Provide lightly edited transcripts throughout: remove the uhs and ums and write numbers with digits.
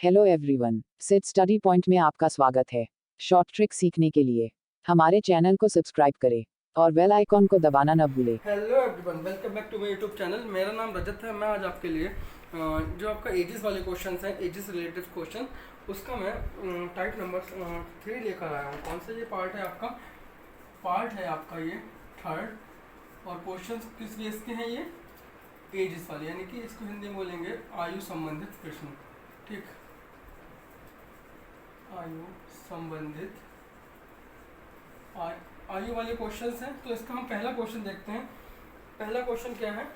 Hello everyone, sit study point में आपका स्वागत है। शॉर्ट ट्रिक सीखने के लिए हमारे चैनल को सब्सक्राइब करें और बेल आइकॉन को दबाना न भूलें। Hello everyone, welcome back to my YouTube channel. मेरा नाम रजत है। मैं आज आपके लिए जो आपका एजिस वाले क्वेश्चन हैं, एजिस रिलेटेड क्वेश्चन, उसका मैं टाइप नंबर 3 लेकर आया हूँ। कौन सा ये पार्ट है आपका? पार्ट है आपका ये 3rd। और क्वेश्चन किस बेस के हैं? ये एजिस वाले, यानी कि इसको हिंदी में बोलेंगे आयु संबंधित प्रश्न। ठीक, आयु संबंधित आयु वाले क्वेश्चंस हैं। तो इसका हम पहला क्वेश्चन देखते हैं। पहला क्वेश्चन क्या है,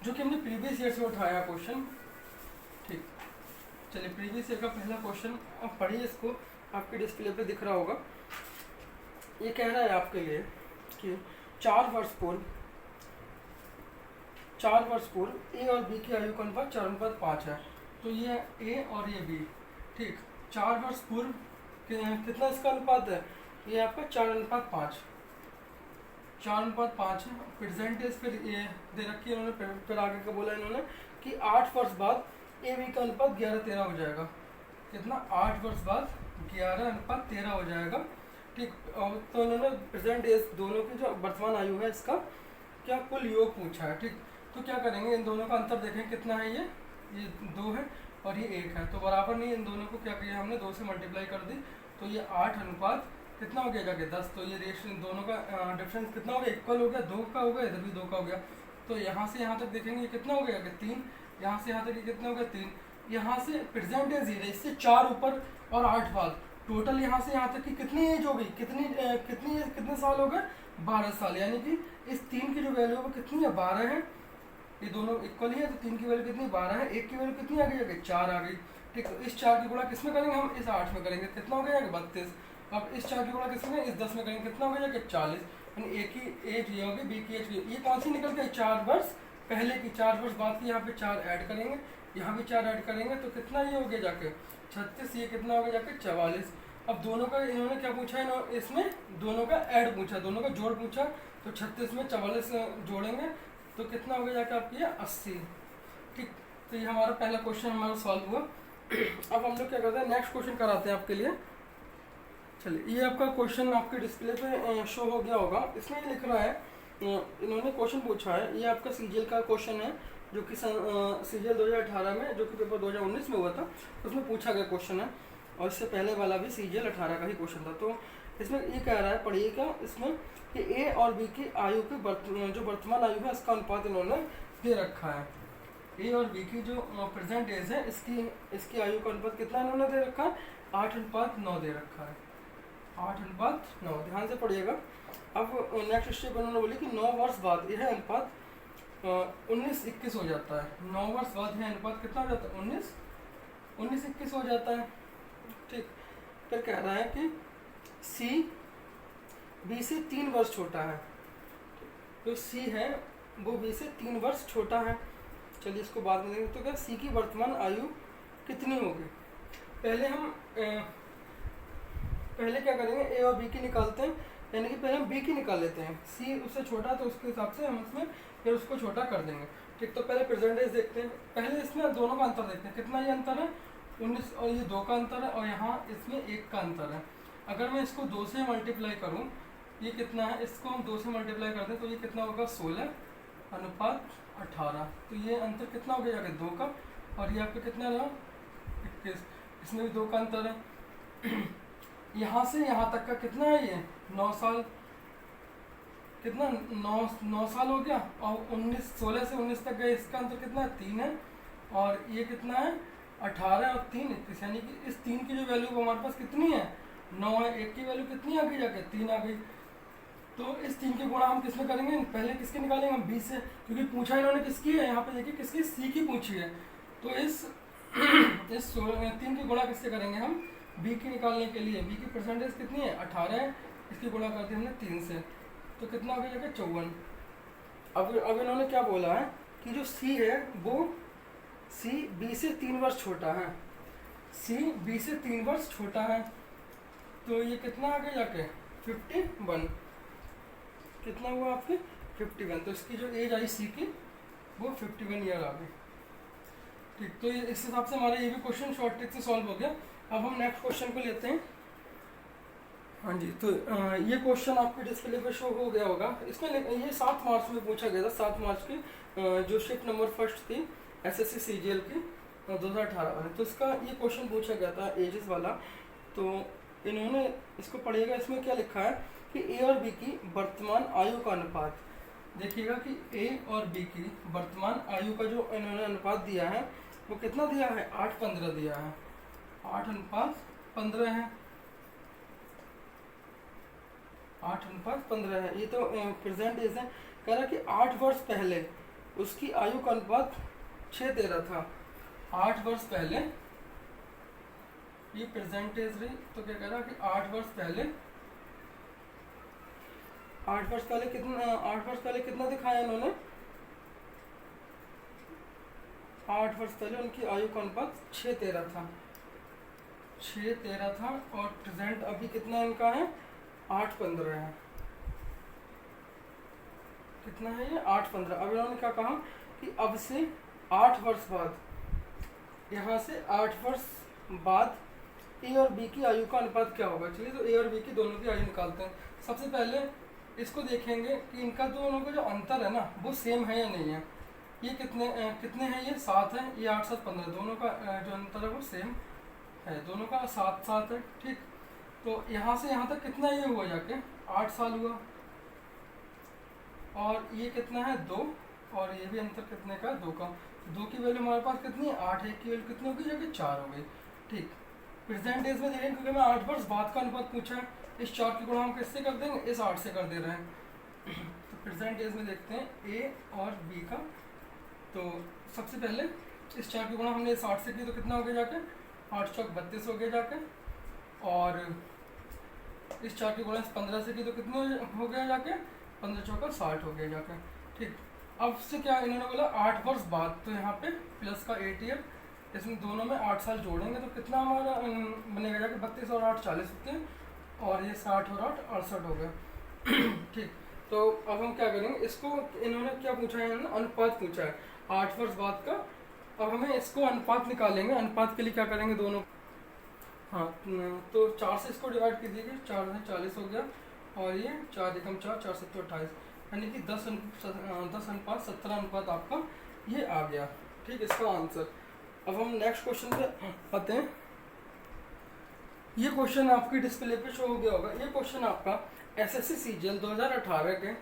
जो कि हमने प्रीवियस ईयर से उठाया क्वेश्चन। ठीक, चलिए प्रीवियस ईयर का पहला क्वेश्चन आप पढ़िए। इसको आपके डिस्प्ले पे दिख रहा होगा। ये कह रहा है आपके लिए कि 4 वर्ष पूर्व ए और बी की आयु का अनुपात 4:5 है। तो ये ए और ये बी। ठीक, 4 वर्ष पूर्व कितना इसका अनुपात है? ये आपका 4:5 है। परसेंटेज फिर ये दे रखी है इन्होंने। फिर आगे का बोला इन्होंने कि 8 वर्ष बाद ए बी का अनुपात 11:13 हो जाएगा। कितना? 8 वर्ष बाद 11:13 हो जाएगा। ठीक, तो इन्होंने प्रेजेंट एज दोनों की जो वर्तमान आयु है इसका क्या कुल योग पूछा है। ठीक, तो क्या करेंगे, इन दोनों का अंतर देखें कितना है। ये 2 है और ये 1 है, तो बराबर नहीं। इन दोनों को क्या किया हमने, 2 से मल्टीप्लाई कर दी। तो ये 8 अनुपात कितना हो गया जाके 10। तो ये रेशियो दोनों का डिफरेंस कितना हो गया? इक्वल हो गया। 2 का हो गया, इधर भी 2 का हो गया। तो यहाँ से यहाँ तक देखेंगे ये कितना हो गया कि 3। यहाँ से यहाँ तक ये कितना हो गया? 3। यहाँ से प्रेजेंट एज 0, इससे 4 ऊपर और 8 बाद, टोटल यहाँ से यहाँ तक की कितनी एज हो गई? कितने साल हो गए? 12 साल। यानी कि इस 3 की जो वैल्यू है वो कितनी है? 12 है। ये दोनों इक्वल ही है, तो 3 की वैल्यू कितनी? 12 है। 1 की वैल्यू कितनी आ गई? 4 आ गई। ठीक, तो इस 4 की गुणा किस में करेंगे हम? इस 8 में करेंगे। कितना हो गया? 32। अब इस 4 की गुणा किस में? इस 10 में करेंगे। कितना हो गया? 40। यानी ए की एज ये होगी, बी की एज ये कौन सी निकल के? 4 वर्ष पहले की, 4 वर्ष बाद की। यहाँ पे 4 ऐड करेंगे, यहाँ भी 4 ऐड करेंगे, तो कितना ये हो गया जाके 36। ये कितना हो गया जाके 44। अब दोनों का इन्होंने क्या पूछा है? इसमें दोनों का ऐड पूछा, दोनों का जोड़ पूछा। तो 36 में 44 जोड़ेंगे तो कितना हो गया जाके आपकी 80। ठीक, तो ये हमारा पहला क्वेश्चन हमारा सॉल्व हुआ। अब हम लोग क्या करते हैं, नेक्स्ट क्वेश्चन कराते हैं आपके लिए। चलिए, ये आपका क्वेश्चन आपके डिस्प्ले पे शो हो गया होगा। इसमें ये लिख रहा है, इन्होंने क्वेश्चन पूछा है, ये आपका सीजीएल का क्वेश्चन है, जो कि सीजीएल 2018 में, जो कि पेपर 2019 में हुआ था, उसमें पूछा गया क्वेश्चन है। और इससे पहले वाला भी सीजीएल 18 का ही क्वेश्चन था। तो इसमें ये कह रहा है, पढ़िएगा इसमें, कि ए और बी की आयु की जो वर्तमान आयु है इसका अनुपात इन्होंने दे रखा है। ए और बी की जो प्रेजेंट एज है इसकी आयु का अनुपात कितना इन्होंने दे रखा है? 8:9 दे रखा है। 8:9। ध्यान से पढ़िएगा। अब नेक्स्ट स्टेप उन्होंने बोली कि 9 वर्ष बाद यह अनुपात 19-21 हो जाता है। 9 वर्ष बाद यह अनुपात कितना हो जाता है? 19-21 हो जाता है। ठीक, फिर कह रहा है कि सी बी से 3 वर्ष छोटा है। जो सी है वो बी से 3 वर्ष छोटा है। चलिए इसको बाद में देखेंगे। तो क्या सी की वर्तमान आयु कितनी होगी? पहले क्या करेंगे, ए और बी की निकालते हैं, यानी कि पहले हम बी की निकाल लेते हैं। सी उससे छोटा है तो उसके हिसाब से हम इसमें फिर उसको छोटा कर देंगे। ठीक, तो पहले प्रेजेंटेज देखते हैं। पहले इसमें दोनों का अंतर देखते हैं। कितना ये अंतर है? 19, और ये 2 का अंतर है, और यहाँ इसमें 1 का अंतर है। अगर मैं इसको 2 से मल्टीप्लाई करूँ, ये कितना है? इसको हम 2 से मल्टीप्लाई करते हैं तो ये कितना होगा? 16:18। तो ये अंतर कितना हो गया? 2 का। और ये आपका कितना रहा? 21। इसमें भी 2 का अंतर है। यहाँ से यहाँ तक का कितना है? ये 9 साल। कितना? 9 साल हो गया। और 16 से 19 तक गए, इसका अंतर कितना है? 3 है। और ये कितना है? 18 और 3 21। यानी कि इस 3 की जो वैल्यू हमारे पास कितनी है? 9 है। 1 की वैल्यू कितनी आ गई जाके? 3 आ गई। तो इस 3 की गुणा हम किसमें करेंगे? पहले किसके निकालेंगे हम? बी से, क्योंकि पूछा इन्होंने किसकी है। यहाँ पे देखिए किसकी? सी की पूछी है। तो इस 3 की गुणा किससे करेंगे हम? बी की निकालने के लिए। बी की परसेंटेज कितनी है? 18 है। इसकी गुणा कर दी हमने 3 से, तो कितना हो गया जाएगा? 54। अब इन्होंने क्या बोला है कि जो सी है वो सी बी से 3 वर्ष छोटा है। सी बी से 3 वर्ष छोटा है। तो ये कितना आ गया जाके? 51। कितना हुआ आपके? 51। तो इसकी जो एज आई सी की वो 51 ईयर आ गई। ठीक, तो इस हिसाब से हमारा ये भी क्वेश्चन शॉर्ट ट्रिक से सॉल्व हो गया। अब हम नेक्स्ट क्वेश्चन को लेते हैं। हाँ जी, तो ये क्वेश्चन आपके डिस्प्ले पे शो हो गया होगा। इसमें ये 7 मार्च में पूछा गया था, 7 मार्च की जो शिफ्ट नंबर फर्स्ट थी एसएससी सीजीएल की 2018 वाले, तो इसका ये क्वेश्चन पूछा गया था एजेस वाला। तो इन्होंने इसको पढ़िएगा, इसमें क्या लिखा है कि ए और बी की वर्तमान आयु का अनुपात। देखिएगा कि ए और बी की वर्तमान आयु का जो इन्होंने अनुपात दिया है वो कितना दिया है, 8:15 दिया है, 8:15 है, 8:15 है। ये तो प्रेजेंट एज है। कह रहा है कि 8 वर्ष पहले उसकी आयु का अनुपात 6:13 था। 8 वर्ष पहले, ये प्रेजेंट एज रही, तो क्या कह रहा है कि 8 वर्ष पहले, 8 वर्ष पहले कितना, 8 वर्ष पहले कितना दिखाया इन्होंने, 8 वर्ष पहले उनकी आयु का अनुपात 6:13 था, 6:13 था। और प्रेजेंट अभी कितना इनका है, 8:15 है। कितना है ये, 8:15। अब इन्होंने क्या कहा कि अब से 8 वर्ष बाद, यहाँ से 8 वर्ष बाद ए और बी की आयु का अनुपात क्या होगा। चलिए, तो ए और बी की दोनों की आयु निकालते हैं। सबसे पहले इसको देखेंगे कि इनका दोनों का जो अंतर है ना वो सेम है या नहीं है। ये कितने हैं, ये 7 है, ये 8 7 15, दोनों का जो अंतर है वो सेम है, दोनों का 7 7 है। ठीक, तो यहाँ से यहाँ तक कितना ये हुआ जाके 8 साल हुआ, और ये कितना है 2, और ये भी अंतर कितने का, 2 का। 2 की वैल्यू हमारे पास कितनी है 8, 1 की वैल्यू कितनी होगी, जाके 4 हो गई। ठीक, प्रेजेंट डेज में दे रहे हैं क्योंकि मैं 8 वर्ष बाद का अनुपात पूछा है। इस 4 की गुणा हम किससे कर देंगे, इस 8 से कर दे रहे हैं। तो प्रेजेंट डेज में देखते हैं ए और बी का। तो सबसे पहले इस 4 की गुणा हमने इस 8 से की, तो कितना हो गया जाके 8 चौक 32 हो गया जाके, और इस 4 की गुणा इस 15 से की, तो कितने हो गया जाके 15 चौका 60 हो गया जाके। ठीक, अब से क्या इन्होंने बोला 8 वर्ष बाद, तो यहाँ पे प्लस का 8 ईयर, इसमें दोनों में 8 साल जोड़ेंगे तो कितना हमारा बनेगा जाके 32 और 8 40 होते हैं, और ये 60 और 8 68 हो गया। ठीक, तो अब हम क्या करेंगे, इसको इन्होंने क्या पूछा है, इन्होंने अनुपात पूछा है 8 वर्ष बाद का। अब हमें इसको अनुपात निकालेंगे। अनुपात के लिए क्या करेंगे, दोनों, हाँ, तो 4 से इसको डिवाइड कीजिएगा, 4 से 40 हो गया, और ये 4 एकम 4, 4 7 28, यानी कि 10 अनुपात 17 अनुपात आपका ये आ गया। ठीक, इसका आंसर। अब हम नेक्स्ट क्वेश्चन पे आते हैं। ये क्वेश्चन आपकी डिस्प्ले पे शो हो गया होगा। ये क्वेश्चन आपका एसएससी सीजीएल 2018 के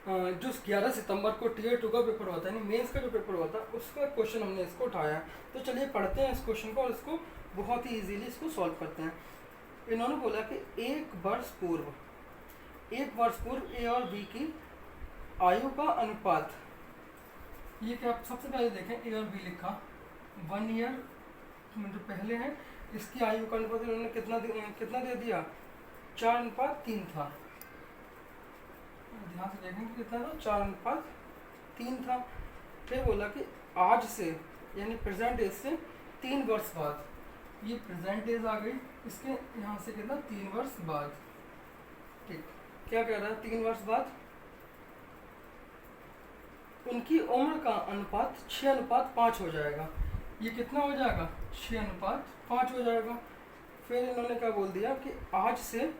जो 11 सितंबर को टीयर 2 का पेपर हुआ था, यानी मेंस का जो पेपर हुआ था, उसका क्वेश्चन हमने इसको उठाया है। तो चलिए पढ़ते हैं इस क्वेश्चन को, और इसको बहुत ही इजीली इसको सॉल्व करते हैं। इन्होंने बोला कि एक वर्ष पूर्व ए और बी की आयु का अनुपात। ये क्या, सबसे पहले देखें ए और बी लिखा, 1 ईयर जो पहले है इसकी आयु का अनुपात इन्होंने कितना दे दिया, 4:3 था। ध्यान से देखेंगे कितना था, 4:3 था। फिर बोला कि आज से, यानी प्रेजेंट एज से 3 वर्ष बाद, ये प्रेजेंट एज आ गई, इसके यहाँ से कितना 3 वर्ष बाद। ठीक, क्या कह रहा है 3 वर्ष बाद उनकी उम्र का अनुपात 6:5 हो जाएगा। ये कितना हो जाएगा, 6:5 हो जाएगा। फिर इन्होंने क्या बोल दिया कि आज से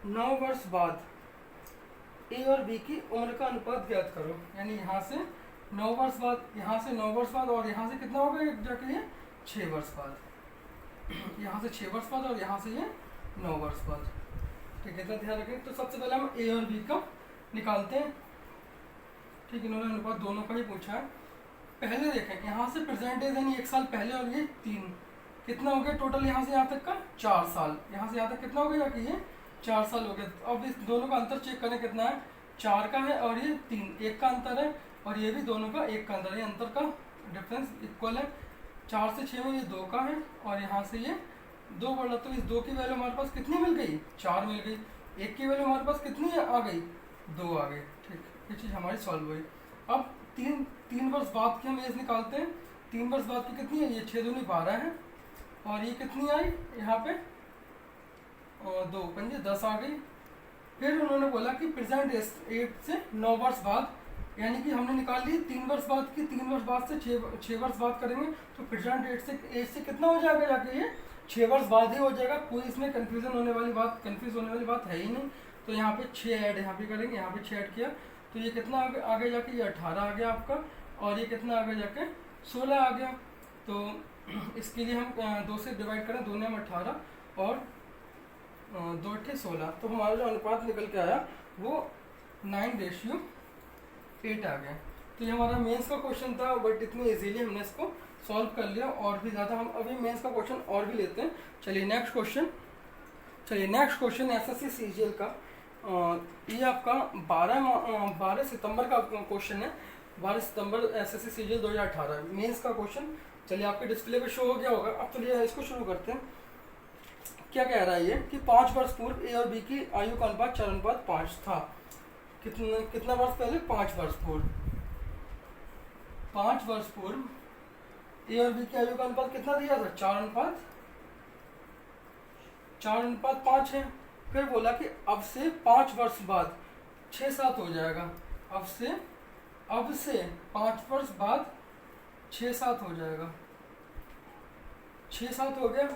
9 वर्ष बाद ए और बी की उम्र का अनुपात ज्ञात करो, यानी यहाँ से 9 वर्ष बाद, यहाँ से 9 वर्ष बाद, और यहाँ से कितना होगा जाके ये 6 वर्ष बाद, यहाँ से 6 वर्ष बाद, और यहाँ से ये 9 वर्ष बाद। ठीक है, इतना ध्यान रखें। तो सबसे पहले हम ए और बी का निकालते हैं। ठीक, इन्होंने अनुपात दोनों का ही पूछा है। पहले देखें, यहाँ से प्रेजेंट एज यानी 1 साल पहले, और ये 3, कितना हो गया टोटल यहाँ से यहाँ तक का 4 साल, यहाँ से यहाँ तक कितना हो गया कि ये 4 साल हो गया। अब इस दोनों का अंतर चेक करें, कितना है 4 का है, और ये 3, 1 का अंतर है, और ये भी दोनों का 1 का अंतर है, ये अंतर का डिफरेंस इक्वल है। 4 से 6 में ये 2 का है, और यहाँ से ये 2 बढ़ा, तो इस 2 की वैल्यू हमारे पास कितनी मिल गई, 4 मिल गई। 1 की वैल्यू हमारे पास कितनी आ गई, 2 आ गई। ठीक, ये चीज़ हमारी सॉल्व हुई। अब 3 वर्ष बाद की हम एज निकालते हैं। 3 वर्ष बाद की कितनी है, ये 6 दूनी 12 है, और ये कितनी आई यहाँ पे, और 2 पंजे 10 आ गई। फिर उन्होंने बोला कि प्रेजेंट एज से 9 वर्ष बाद यानी कि हमने निकाल ली 3 वर्ष बाद की, 3 वर्ष बाद से 6 वर्ष बाद करेंगे तो प्रेजेंट एज से कितना हो जाएगा जाके ये 6 वर्ष बाद ही हो जाएगा। कोई इसमें कंफ्यूज होने वाली बात है ही नहीं। तो यहाँ पे 6 ऐड यहाँ पे करेंगे, यहाँ पे 6 ऐड किया तो ये कितना आगे जाके ये 18 आ गया आपका, और ये कितना आगे जाके 16 आ गया। तो इसके लिए हम 2 से डिवाइड करें, 2 में 18 और 2 × 16, तो हमारा जो अनुपात निकल के आया वो 9:8 आ गया। तो ये हमारा मेंस का क्वेश्चन था, बट इतनी इजीली हमने इसको सॉल्व कर लिया। और भी ज़्यादा हम अभी मेंस का क्वेश्चन और भी लेते हैं। चलिए नेक्स्ट क्वेश्चन एसएससी सीजीएल का, ये आपका 12 सितंबर का क्वेश्चन है। 12 सितंबर एसएससी सीजीएल 2018 मेंस का क्वेश्चन। चलिए आपके डिस्प्ले पे शो हो गया होगा। अब चलिए इसको शुरू करते हैं। क्या कह रहा है ये कि 5 वर्ष पूर्व ए और बी की आयु का अनुपात 4:5 था। कितना वर्ष पहले? 5 वर्ष पूर्व। 5 वर्ष पूर्व ए और बी की आयु का अनुपात कितना दिया था? 4:5 है। फिर बोला कि अब से 5 वर्ष बाद 6-7 हो जाएगा। अब से 5 वर्ष बाद 6-7 हो जाएगा। 6-7 हो गया।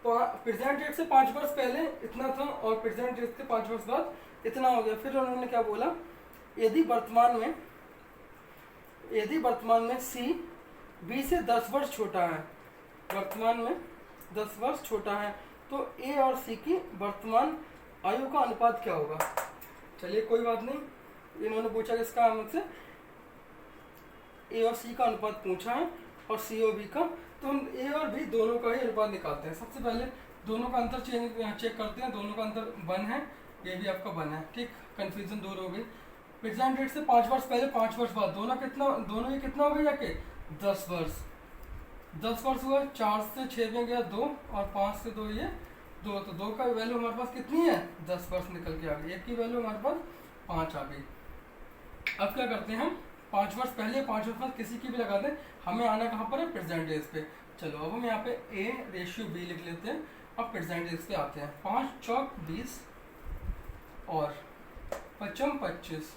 प्रेजेंट डेट से 5 वर्ष पहले इतना था और प्रेजेंट डेट से 5 वर्ष बाद इतना हो गया। फिर उन्होंने क्या बोला, यदि वर्तमान में सी बी से 10 वर्ष छोटा है, वर्तमान में 10 वर्ष छोटा है, तो ए और सी की वर्तमान आयु का अनुपात क्या होगा। चलिए कोई बात नहीं, इन्होंने पूछा इसका हमसे ए और सी का अनुपात पूछा है और सी और बी का, तो हम ए और बी दोनों का ही अनुपात निकालते हैं। सबसे पहले दोनों का अंतर चेक करते हैं। दोनों का अंतर 1 है, ये भी आपका 1 है। ठीक, कन्फ्यूजन दूर हो गई। प्रेजेंट डेट से 5 वर्ष पहले 5 वर्ष बाद दोनों ये कितना हो गया जाके 10 वर्ष। 10 वर्ष हुआ, 4 से 6 में गया 2 और 5 से 2 ये 2, तो 2 का वैल्यू हमारे पास कितनी है? 10 वर्ष निकल के आ गई। 1 की वैल्यू हमारे पास 5 आ गई। अब क्या करते हैं हम, 5 वर्ष पहले 5 वर्ष बाद किसी की भी लगा दें, हमें आना कहाँ पर है? प्रेजेंट डेज पे। चलो अब हम यहाँ पे A/B लिख लेते हैं। अब प्रेजेंट डेज पे आते हैं। 5 चौक 20 और 5 25।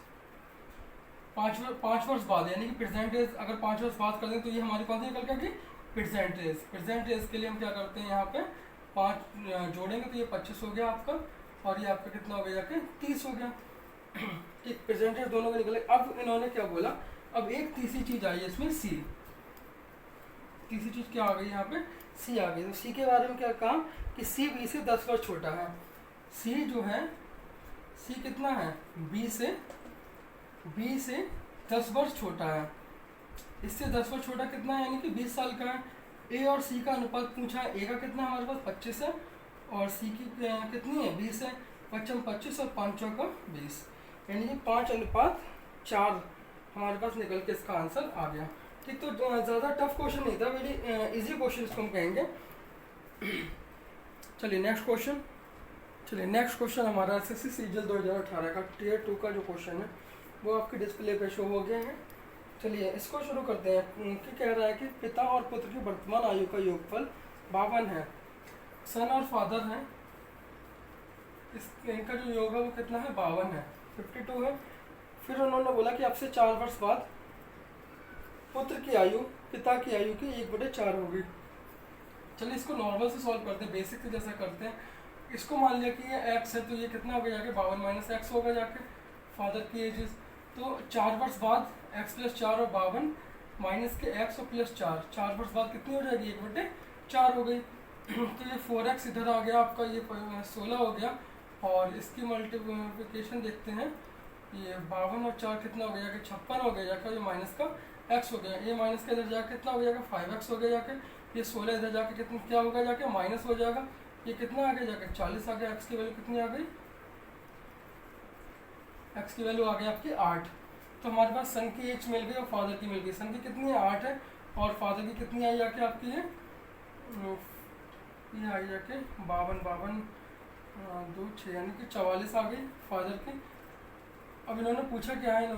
5 वर्ष बाद, यानी कि प्रेजेंट डेज अगर 5 वर्ष बाद कर दें तो ये हमारी कौन सी निकल के आएगी? Present days. प्रेजेंट डेज के लिए हम क्या करते हैं, यहाँ पे 5 जोड़ेंगे तो ये 25 हो गया आपका, और ये आपका कितना हो गया जाके 30 हो गया। ठीक, प्रेजेंट डेज दोनों के निकले। अब इन्होंने क्या बोला, अब एक तीसरी चीज आई है इसमें, सी। तीसरी चीज क्या आ गई यहाँ पे? सी आ गई। तो सी के बारे में क्या कहा कि सी बी से 10 वर्ष छोटा है। सी जो है, सी कितना है? बी से 10 वर्ष छोटा है। इससे 10 वर्ष छोटा कितना है? यानी कि 20 साल का है। ए और सी का अनुपात पूछा है। ए का कितना हमारे पास 25 है और सी की कितनी है? 20 है। 5 25 और 5 का 20, यानी कि 5:4 हमारे पास निकल के इसका आंसर आ गया। ठीक, तो ज़्यादा टफ क्वेश्चन नहीं था, वेरी इजी क्वेश्चन इसको हम कहेंगे। चलिए नेक्स्ट क्वेश्चन हमारा एसएससी सीजीएल 2018 का टियर 2 का जो क्वेश्चन है वो आपके डिस्प्ले पे शो हो गया है। चलिए इसको शुरू करते हैं। कि कह रहा है कि पिता और पुत्र की वर्तमान आयु का योगफल 52 है। सन और फादर है, इनका जो योग है वो कितना है? 52 है, 52 है। फिर उन्होंने बोला कि अब से 4 वर्ष बाद पुत्र की आयु पिता की आयु की 1/4 होगी। चलिए इसको नॉर्मल से सॉल्व करते हैं, बेसिक से जैसा करते हैं। इसको मान लिया कि ये x है, तो ये कितना होगा जाके 52 - x होगा जाके फादर की एजेस। तो 4 वर्ष बाद x + 4 और 52 माइनस के x और +4, 4 वर्ष बाद कितनी हो जाएगी? 1/4 हो गई। तो ये 4x इधर आ गया आपका, ये 16 हो गया। और इसकी मल्टीप्लिकेशन देखते हैं, ये 52 और 4 कितना हो गया जाके 56 हो गया जाकर, ये माइनस का x हो गया। ये माइनस का इधर जाके कितना हो जाएगा? 5x हो गया जाके। ये 16 इधर जाके कितना क्या होगा जाके? माइनस हो जाएगा। ये कितना आ गया जाके 40 आ गया। x की वैल्यू कितनी आ गई? x की वैल्यू आ गई आपकी 8। तो हमारे पास सन की एज मिल गई और फादर की मिल गई। सन की कितनी है? 8 है। और फादर की कितनी आई जाके आपकी है? ये आई जाके 52 2 6, यानी कि 44 आ गई फादर की। अब इन्होंने पूछा क्या है,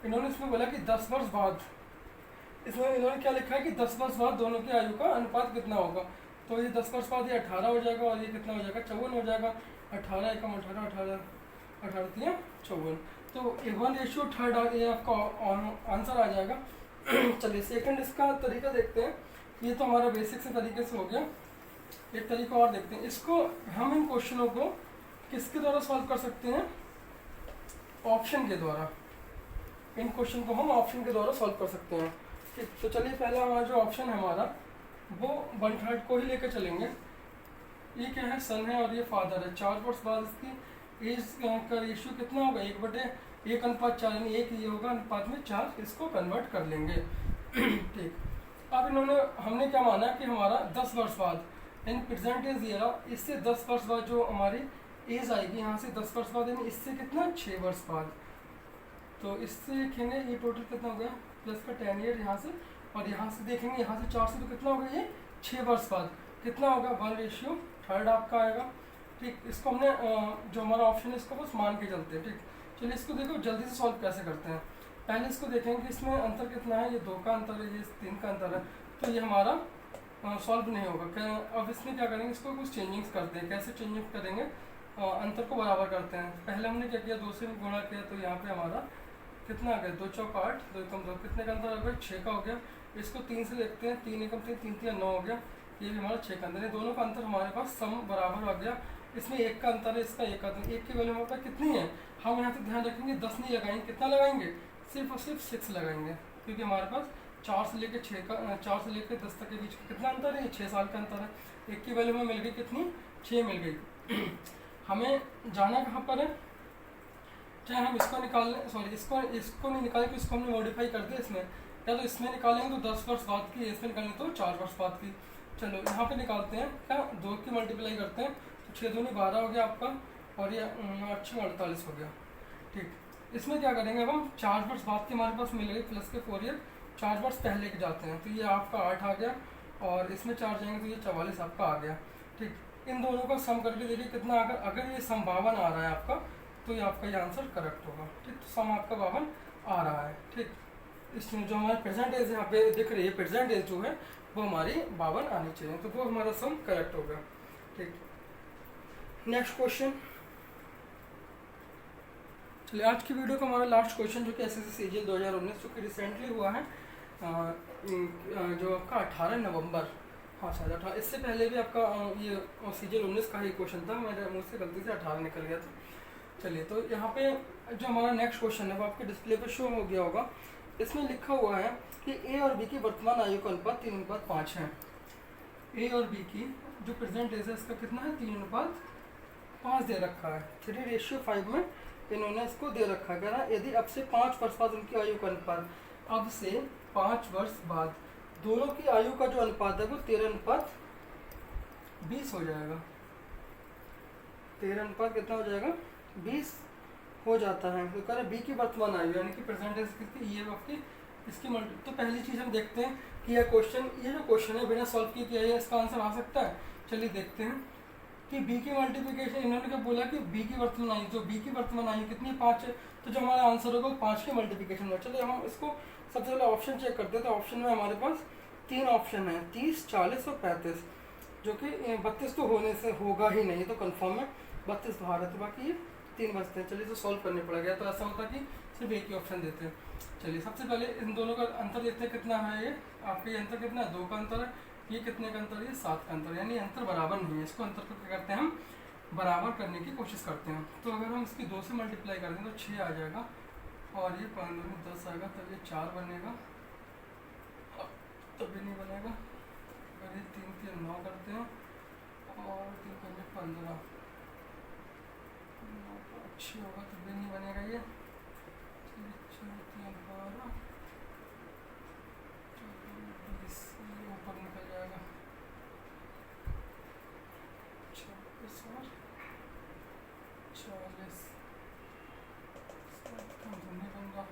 इन्होंने इसमें बोला कि 10 वर्ष बाद, इसमें इन्होंने क्या लिखा है कि 10 वर्ष बाद दोनों की आयु का अनुपात कितना होगा। तो ये 10 वर्ष बाद ये 18 हो जाएगा और ये कितना हो जाएगा? 54 हो जाएगा। 18 × 18 18 18 54। तो 1:3 ये आपका आंसर आ जाएगा। चलिए सेकंड इसका तरीका देखते हैं। ये तो हमारा बेसिक से तरीके से हो गया। एक तरीका और देखते हैं। इसको हम इन क्वेश्चनों को किसके द्वारा सॉल्व कर सकते हैं? ऑप्शन के द्वारा। इन क्वेश्चन को हम ऑप्शन के द्वारा सॉल्व कर सकते हैं। ठीक, तो चलिए पहला हमारा जो ऑप्शन है हमारा वो 1/3 को ही लेकर चलेंगे। ये क्या है? सन है और ये फादर है। 4 वर्ष बाद इसकी एज का रेशियो कितना होगा? 1/1:4 यानी 1 ये होगा अनुपात में 4। इसको कन्वर्ट कर लेंगे। ठीक, अब हमने क्या माना कि हमारा 10 वर्ष बाद यानी प्रेजेंट एज ये रहा, इससे 10 वर्ष बाद जो हमारी एज आएगी यहाँ से 10 वर्ष बाद, यानी इससे कितना 6 वर्ष बाद। तो इससे देखेंगे ये टोटल कितना हो गया, प्लस का 10 ईयर यहाँ से, और यहाँ से देखेंगे यहाँ से 4 से तो कितना होगा ये 6 वर्ष बाद कितना होगा 1:3 आपका आएगा। ठीक, इसको हमने जो हमारा ऑप्शन है इसको बस मान के चलते हैं। ठीक, चलिए इसको देखो जल्दी से सॉल्व कैसे करते हैं। पहले इसको देखेंगे कि इसमें अंतर कितना है। ये 2 का अंतर है, ये 3 का अंतर है, तो ये हमारा सॉल्व नहीं होगा। अब इसमें क्या करेंगे, इसको कुछ चेंजिंग्स करते हैं। कैसे चेंजिंग करेंगे? अंतर को बराबर करते हैं। पहले हमने क्या किया, 2 से गुणा किया, तो यहाँ पे हमारा कितना आ गया 2 चौक 8, 2 एकम 2, कितने का अंतर हो गया 6 का हो गया। इसको 3 से देखते हैं, 3 एकम 3, 3 3 9 हो गया। ये भी हमारा 6 का अंतर है। दोनों का अंतर हमारे पास सम बराबर आ गया। इसमें 1 का अंतर है, इसका 1 का अंतर। 1 की वैल्यू हमारे पास कितनी है, हम यहाँ से ध्यान रखेंगे 10 नहीं लगाएंगे, कितना लगाएंगे सिर्फ और सिर्फ 6 लगाएंगे, क्योंकि हमारे पास 4 से लेकर 6 का 4 से लेकर 10 तक के बीच कितना अंतर है, 6 साल का अंतर है। 1 की वैल्यू हमें मिल गई कितनी 6 मिल गई। हमें जाना कहाँ पर है, चाहे हम इसको निकाल लें, सॉरी इसको नहीं निकालें कि इसको हमने मॉडिफाई कर दिया इसमें, या तो इसमें निकालेंगे तो 10 वर्ष बाद की, इसमें निकालेंगे तो 4 वर्ष बाद की। चलो यहाँ पे निकालते हैं, क्या 2 की मल्टीप्लाई करते हैं, तो 6 दूनी 12 हो गया आपका, और ये 8 6 48 हो गया। ठीक, इसमें क्या करेंगे, अब हम 4 वर्ष बाद के हमारे पास मिल गई प्लस के 4 ईयर, 4 वर्ष पहले के जाते हैं, तो ये आपका 8 आ गया, और इसमें 4 जाएंगे तो ये 44 आपका आ गया। ठीक, इन दोनों का सम करके देखिए कितना, अगर ये सम 52 आ रहा है आपका, तो ये आपका ये आंसर करेक्ट होगा। ठीक, तो सम आपका 52 आ रहा है। ठीक, इसमें जो हमारे परसेंटेज यहाँ पे दिख रही है, परसेंटेज जो है वो हमारी 52 आनी चाहिए, तो वो हमारा सम करेक्ट होगा। ठीक, नेक्स्ट क्वेश्चन। चलिए आज की वीडियो का हमारा लास्ट क्वेश्चन जो कि एसएससी सीजीएल 2019 जो कि रिसेंटली हुआ है, जो आपका 18 नवंबर, हाँ शायद 18, इससे पहले भी आपका ये सीजीएल 19 का ही क्वेश्चन था, मेरे मुँह से गलती से 18 निकल गया था। चलिए, तो यहाँ पे जो हमारा नेक्स्ट क्वेश्चन है वो आपके डिस्प्ले पे शो हो गया होगा। इसमें लिखा हुआ है कि ए और बी की वर्तमान आयु का अनुपात 3:5 है। ए और बी की जो प्रेजेंट एज है इसका कितना है 3:5 दे रखा है। 3:5 में इन्होंने इसको दे रखा है। कह रहा यदि अब से 5 वर्ष बाद उनकी आयु का अनुपात, अब से 5 वर्ष बाद दोनों की आयु का जो अनुपात है वो 13:20 हो जाएगा। 13 कितना हो जाएगा 20 हो जाता है। तो कह रहे बी की वर्तमान आयु यानी कि परसेंटेज कितनी, ये आपकी इसकी मल्टी। तो पहली चीज़ हम देखते हैं कि ये जो क्वेश्चन है बिना सॉल्व किए किया है, इसका आंसर आ सकता है। चलिए देखते हैं कि बी की मल्टीप्लिकेशन, इन्होंने क्या बोला कि बी की वर्तमान आयु, तो बी की वर्तमान आयु कितनी 5 है, तो जो हमारा आंसर होगा वो 5 की मल्टीप्लिकेशन होगा। चलिए हम इसको सबसे पहले ऑप्शन चेक करते हैं। तो ऑप्शन में हमारे पास 3 ऑप्शन है, 30, 40 और 35, जो कि 32 तो होने से होगा ही नहीं, तो कन्फर्म है 32 बाहर है, तो बाकी ये 3 बचते हैं। चलिए तो सॉल्व करने पड़ेगा, तो ऐसा होता कि सिर्फ एक ही ऑप्शन देते हैं। चलिए सबसे पहले इन दोनों का अंतर देखते हैं कितना है। ये आपका ये अंतर कितना है 2 का अंतर है, ये कितने का अंतर है 7 का अंतर, यानी अंतर बराबर नहीं है। इसको अंतर को क्या करते हैं हम बराबर करने की कोशिश करते हैं। तो अगर हम इसकी 2 से मल्टीप्लाई करते हैं तो 6 आ जाएगा, और ये 5 में 10 आएगा, तब ये 4 बनेगा, तब भी नहीं बनेगा। अगर ये 3 3 9 करते हैं, और 3 5 15 अच्छी होगा, तब भी नहीं बनेगा ये। 4 3 12 20 ऊपर निकल जाएगा, 26 और 40 कम तो नहीं बन रहा,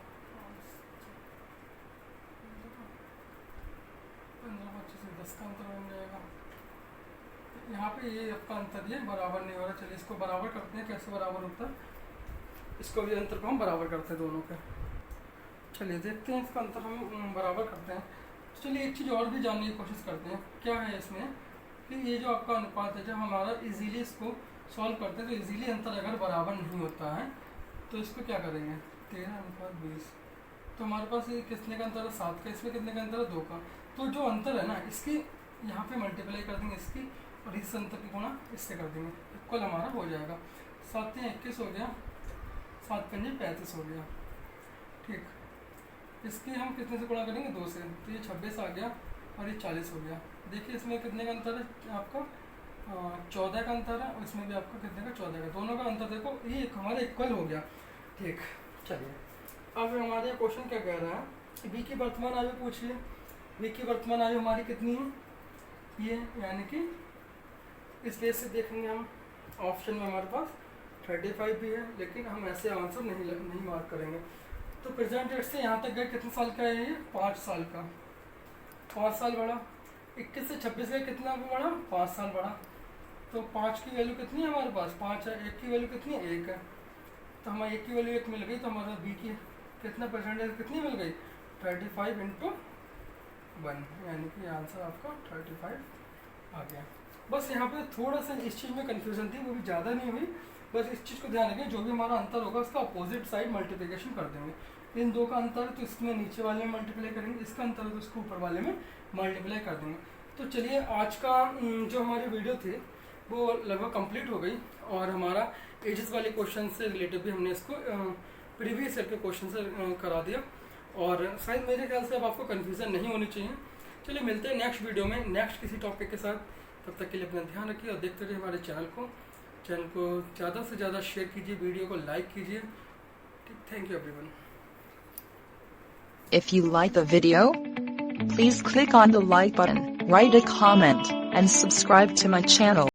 15 25 10 का अंतर बन जाएगा। यहाँ पे ये आपका अंतर ये बराबर नहीं हो रहा। चलिए इसको बराबर करते हैं, कैसे बराबर होता है, इसको भी अंतर को हम बराबर करते हैं दोनों के। चलिए देखते हैं इसका अंतर हम बराबर करते हैं। चलिए एक चीज़ और भी जानने की कोशिश करते हैं, क्या है इसमें कि ये जो आपका अनुपात है, जब हमारा इजीली इसको सॉल्व करते हैं तो इजीली अंतर अगर बराबर नहीं होता है तो इसको क्या करेंगे, 13:20। तो हमारे पास ये कितने का अंतर है, 7 का, इसमें कितने का अंतर है, 2 का। तो जो अंतर है ना, इसकी यहाँ पे मल्टीप्लाई कर देंगे इसकी, और इस अंतर की गुणा इससे कर देंगे, इक्वल हमारा हो जाएगा। 7 या 21 हो गया, 7 पंजे 35 हो गया। ठीक, इसकी हम कितने से गुणा करेंगे, 2 से, तो ये 26 आ गया और ये 40 हो गया। देखिए इसमें कितने का अंतर है आपका, 14 का अंतर है, और इसमें भी आपका कितने का, 14 का। दोनों का अंतर देखो, ये हमारा इक्वल हो गया। ठीक, चलिए अब हमारे क्वेश्चन क्या कह रहा है, बी की वर्तमान आयु पूछिए। बी की वर्तमान आयु हमारी कितनी है, ये, यानी कि इस बेस से देखेंगे हम। ऑप्शन में हमारे पास 35 भी है, लेकिन हम ऐसे आंसर नहीं मार्क करेंगे। तो प्रेजेंट डेट से यहाँ तक गए, कितने साल का है ये, 5 साल का, 5 साल बढ़ा। 21 से 26 गए, कितना बढ़ा, 5 साल बढ़ा। तो 5 की वैल्यू कितनी है हमारे पास, 5 है। 1 की वैल्यू कितनी है, 1 है। तो हमारे 1 की वैल्यू 1 मिल गई, तो हमारा बी की कितना परसेंटेज कितनी मिल गई, 35 × 1, यानी कि आंसर आपका 35 आ गया। बस यहाँ पे थोड़ा सा इस चीज़ में कन्फ्यूजन थी, वो भी ज़्यादा नहीं हुई। बस इस चीज़ को ध्यान रखें, जो भी हमारा अंतर होगा उसका अपोजिट साइड मल्टीप्लिकेशन कर देंगे। इन 2 का अंतर है तो इसमें नीचे वाले में मल्टीप्लाई करेंगे, इसका अंतर है तो इसको ऊपर वाले में मल्टीप्लाई कर देंगे। तो चलिए आज का जो हमारी वीडियो थी वो लगभग कंप्लीट हो गई, और हमारा एजेस वाले क्वेश्चन से रिलेटेड भी हमने इसको प्रीवियस ईयर के क्वेश्चन से करा दिया, और शायद मेरे ख्याल से अब आपको कन्फ्यूज़न नहीं होनी चाहिए। चलिए मिलते हैं नेक्स्ट वीडियो में, नेक्स्ट किसी टॉपिक के साथ। तब तक के लिए अपना ध्यान रखिए और देखते रहिए हमारे चैनल को ज़्यादा से ज़्यादा शेयर कीजिए, वीडियो को लाइक कीजिए। Thank you everyone. If you like the video, please click on the like button, write a comment, and subscribe to my channel.